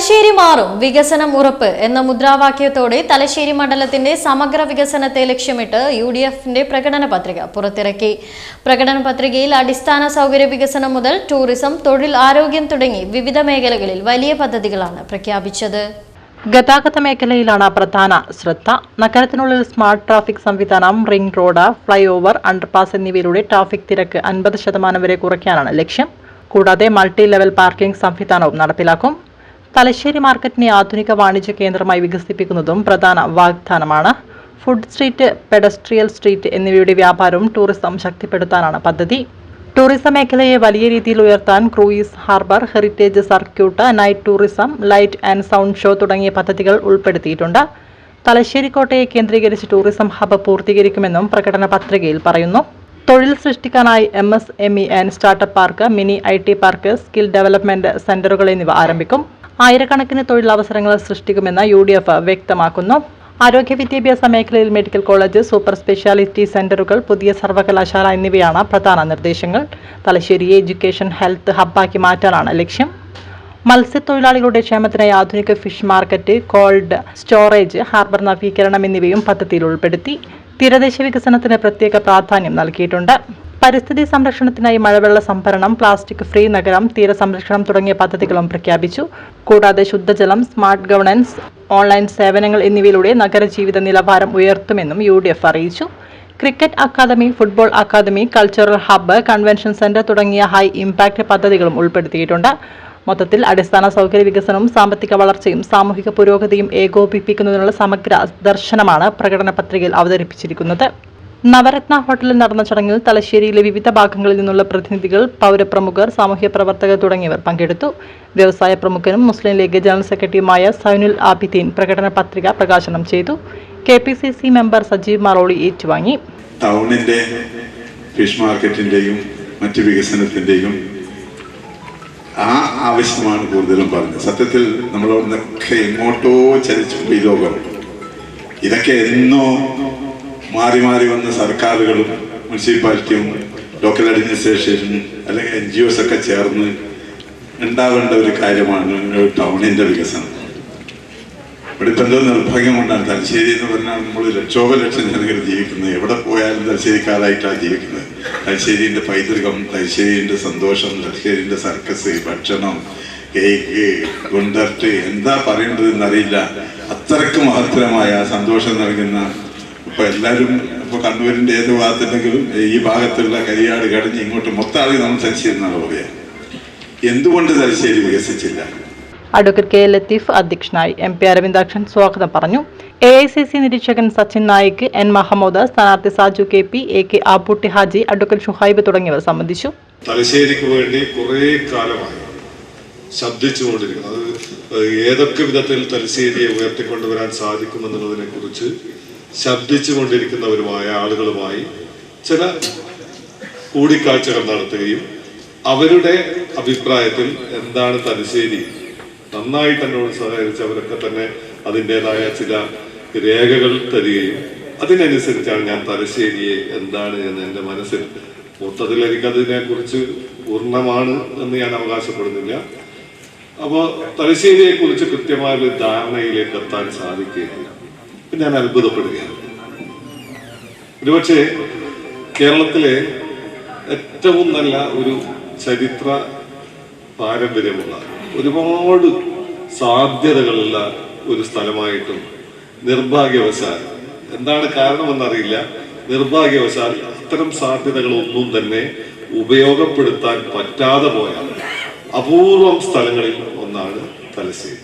തലശ്ശേരി മാറും വികസനം ഉറപ്പ് എന്ന മുദ്രാവാക്യത്തോടെ തലശ്ശേരി മണ്ഡലത്തിന്റെ സമഗ്ര വികസനത്തെ ലക്ഷ്യമിട്ട് യുഡിഎഫിന്റെ പ്രകടന പത്രിക പുറത്തിറക്കി. പ്രകടന പത്രികയിൽ അടിസ്ഥാന സൗകര്യ വികസനം മുതൽ ടൂറിസം, തൊഴിൽ, ആരോഗ്യം തുടങ്ങി വിവിധ മേഖലകളിൽ വലിയ പദ്ധതികളാണ് പ്രഖ്യാപിച്ചത്. ഗതാഗത മേഖലയിലാണ് പ്രധാന ശ്രദ്ധ. നഗരത്തിനുള്ളിൽ സ്മാർട്ട് ട്രാഫിക് സംവിധാനം, ring road, fly over, underpass എന്നിവയിലൂടെ ട്രാഫിക് തിരക്ക് 50% വരെ കുറയ്ക്കാനാണ് ലക്ഷ്യം. കൂടാതെ മൾട്ടി ലെവൽ പാർക്കിംഗ് സംവിധാനവും നടപ്പിലാക്കും. തലശ്ശേരി മാർക്കറ്റിനെ ആധുനിക വാണിജ്യ കേന്ദ്രമായി വികസിപ്പിക്കുന്നതും പ്രധാന വാഗ്ദാനമാണ്. ഫുഡ് സ്ട്രീറ്റ്, പെഡസ്ട്രിയൽ സ്ട്രീറ്റ് എന്നിവയുടെ വ്യാപാരവും ടൂറിസം ശക്തിപ്പെടുത്താനാണ് പദ്ധതി. ടൂറിസം മേഖലയെ വലിയ രീതിയിൽ ഉയർത്താൻ cruise harbour, heritage circuit, night tourism, light and sound show തുടങ്ങിയ പദ്ധതികൾ ഉൾപ്പെടുത്തിയിട്ടുണ്ട്. തലശ്ശേരി കോട്ടയെ കേന്ദ്രീകരിച്ച് ടൂറിസം ഹബ്ബ് പൂർത്തീകരിക്കുമെന്നും പ്രകടന പത്രികയിൽ പറയുന്നു. തൊഴിൽ സൃഷ്ടിക്കാനായി MSME and startup park, mini IT park, skill development സെന്ററുകൾ എന്നിവ ആരംഭിക്കും. ആയിരക്കണക്കിന് തൊഴിലവസരങ്ങൾ സൃഷ്ടിക്കുമെന്ന് UDF വ്യക്തമാക്കുന്നു. ആരോഗ്യ വിദ്യാഭ്യാസ മേഖലയിൽ മെഡിക്കൽ കോളേജ്, സൂപ്പർ സ്പെഷ്യാലിറ്റി സെന്ററുകൾ, പുതിയ സർവകലാശാല എന്നിവയാണ് പ്രധാന നിർദ്ദേശങ്ങൾ. തലശ്ശേരിയെ എഡ്യൂക്കേഷൻ ഹെൽത്ത് ഹബ്ബാക്കി മാറ്റാനാണ് ലക്ഷ്യം. മത്സ്യത്തൊഴിലാളികളുടെ ക്ഷേമത്തിനായി ആധുനിക fish market, cold storage, harbour നവീകരണം എന്നിവയും പദ്ധതിയിൽ ഉൾപ്പെടുത്തി. തീരദേശ വികസനത്തിന് പ്രത്യേക പ്രാധാന്യം നൽകിയിട്ടുണ്ട്. പരിസ്ഥിതി സംരക്ഷണത്തിനായി മഴവെള്ള സംഭരണം, പ്ലാസ്റ്റിക് ഫ്രീ നഗരം, തീരസംരക്ഷണം തുടങ്ങിയ പദ്ധതികളും പ്രഖ്യാപിച്ചു. കൂടാതെ ശുദ്ധജലം, സ്മാർട്ട് ഗവർണൻസ്, ഓൺലൈൻ സേവനങ്ങൾ എന്നിവയിലൂടെ നഗരജീവിത നിലവാരം ഉയർത്തുമെന്നും UDF അറിയിച്ചു. Cricket academy, football academy, cultural hub, convention centre തുടങ്ങിയ ഹൈ ഇമ്പാക്ട് പദ്ധതികളും ഉൾപ്പെടുത്തിയിട്ടുണ്ട്. മൊത്തത്തിൽ അടിസ്ഥാന സൗകര്യ വികസനവും സാമ്പത്തിക വളർച്ചയും സാമൂഹിക പുരോഗതിയും ഏകോപിപ്പിക്കുന്നതിനുള്ള സമഗ്ര ദർശനമാണ് പ്രകടന പത്രികയിൽ അവതരിപ്പിച്ചിരിക്കുന്നത്. നവരത്ന ഹോട്ടലിൽ നടന്ന ചടങ്ങിൽ തലശ്ശേരിയിലെ വിവിധ ഭാഗങ്ങളിൽ നിന്നുള്ള പ്രതിനിധികൾ, പൗരപ്രമുഖർ, സാമൂഹ്യ പ്രവർത്തകർ തുടങ്ങിയവർ പങ്കെടുത്തു. വ്യവസായ പ്രമുഖനും മുസ്ലിം ലീഗ് ജനറൽ സെക്രട്ടറിയുമായ സൈനുൽ ആബിദീൻ പ്രകടന പത്രിക പ്രകാശനം ചെയ്തു. KPCC മെമ്പർ സജീവ് മറോളി ഏറ്റുവാങ്ങി. ടൗണിന്റെ ഫിഷ് മാർക്കറ്റിന്റെയും മറ്റു വികസനത്തിന്റെയും ആവശ്യമാണ് കൂടുതലും പറഞ്ഞത്. സത്യത്തിൽ നമ്മളോടൊക്കെ എങ്ങോട്ടോ ചലിച്ചു ഈ ലോകം. ഇതൊക്കെ എന്നോ മാറി മാറി വന്ന സർക്കാരുകളും മുനിസിപ്പാലിറ്റിയും ലോക്കൽ അഡ്മിനിസ്ട്രേഷനും അല്ലെങ്കിൽ NGOs ഒക്കെ ചേർന്ന് ഉണ്ടാവേണ്ട ഒരു കാര്യമാണ് ടൗണിന്റെ വികസനം. ഇവിടെ ഇപ്പം എന്തോ നിർഭാഗ്യം കൊണ്ടാണ് തലശ്ശേരി എന്ന് പറഞ്ഞാൽ നമ്മൾ ലക്ഷം ജനങ്ങൾ ജീവിക്കുന്നത്. എവിടെ പോയാലും തലശ്ശേരിക്കാരായിട്ടാണ് ജീവിക്കുന്നത്. തലശ്ശേരിന്റെ പൈതൃകം, തലശ്ശേരിന്റെ സന്തോഷം, തലശ്ശേരിന്റെ സർക്കസ്, ഭക്ഷണം, കേക്ക്, ഗുണ്ടർട്ട്, എന്താ പറയേണ്ടതെന്ന് അറിയില്ല. അത്രയ്ക്ക് മഹത്തരമായ സന്തോഷം നൽകുന്ന, ഇപ്പൊ എല്ലാവരും ഇപ്പൊ കണ്ണൂരിന്റെ ഏത് ഭാഗത്തുണ്ടെങ്കിലും ഈ ഭാഗത്തുള്ള കരിയാട് കടഞ്ഞ് ഇങ്ങോട്ട് മൊത്തം നമ്മൾ തലശ്ശേരി എന്നാണ് പറയാ. എന്തുകൊണ്ട് തലശ്ശേരി വികസിച്ചില്ല? Advocate K. ലത്തീഫ് അധ്യക്ഷനായി. MP അരവിന്ദാക്ഷൻ സ്വാഗതം പറഞ്ഞു. AICC നിരീക്ഷകൻ സച്ചിൻ നായിക്, N. മഹമ്മൂദ്, സ്ഥാനാർത്ഥി Saju KP, AK Abootty Haji, advocate Shuhaib തുടങ്ങിയവർ സംബന്ധിച്ചു. തലശ്ശേരിക്ക് വേണ്ടി കുറെ കാലമായി ശബ്ദിച്ചുകൊണ്ടിരിക്കുന്നത്, ഏതൊക്കെ വിധത്തിൽ തലശ്ശേരിയെ ഉയർത്തിക്കൊണ്ടുവരാൻ സാധിക്കുമെന്നുള്ളതിനെ കുറിച്ച് ശബ്ദിച്ചുകൊണ്ടിരിക്കുന്നവരുമായ ആളുകളുമായി ചില കൂടിക്കാഴ്ചകൾ നടത്തുകയും അവരുടെ അഭിപ്രായത്തിൽ എന്താണ് തലശ്ശേരി, നന്നായിട്ട് എന്നോട് സഹകരിച്ചവരൊക്കെ തന്നെ അതിൻ്റെതായ ചില രേഖകൾ തരികയും അതിനനുസരിച്ചാണ് ഞാൻ തലശ്ശേരിയെ എന്താണ് എന്ന് എൻ്റെ മനസ്സിൽ മൊത്തത്തിൽ എനിക്കതിനെ കുറിച്ച് പൂർണ്ണമാണ് എന്ന് ഞാൻ അവകാശപ്പെടുന്നില്ല. അപ്പോൾ തലശ്ശേരിയെ കുറിച്ച് കൃത്യമായൊരു ധാരണയിലേക്ക് എത്താൻ സാധിക്കുകയില്ല. ഞാൻ അത്ഭുതപ്പെടുകയാണ്. ഒരുപക്ഷെ കേരളത്തിലെ ഏറ്റവും നല്ല ഒരു ചരിത്ര പാരമ്പര്യമുള്ള, ഒരുപാട് സാധ്യതകളുള്ള ഒരു സ്ഥലമായിട്ടും നിർഭാഗ്യവശാൽ, എന്താണ് കാരണമെന്നറിയില്ല, നിർഭാഗ്യവശാൽ അത്തരം സാധ്യതകളൊന്നും തന്നെ ഉപയോഗപ്പെടുത്താൻ പറ്റാതെ പോയ അപൂർവം സ്ഥലങ്ങളിൽ ഒന്നാണ് തലശ്ശേരി.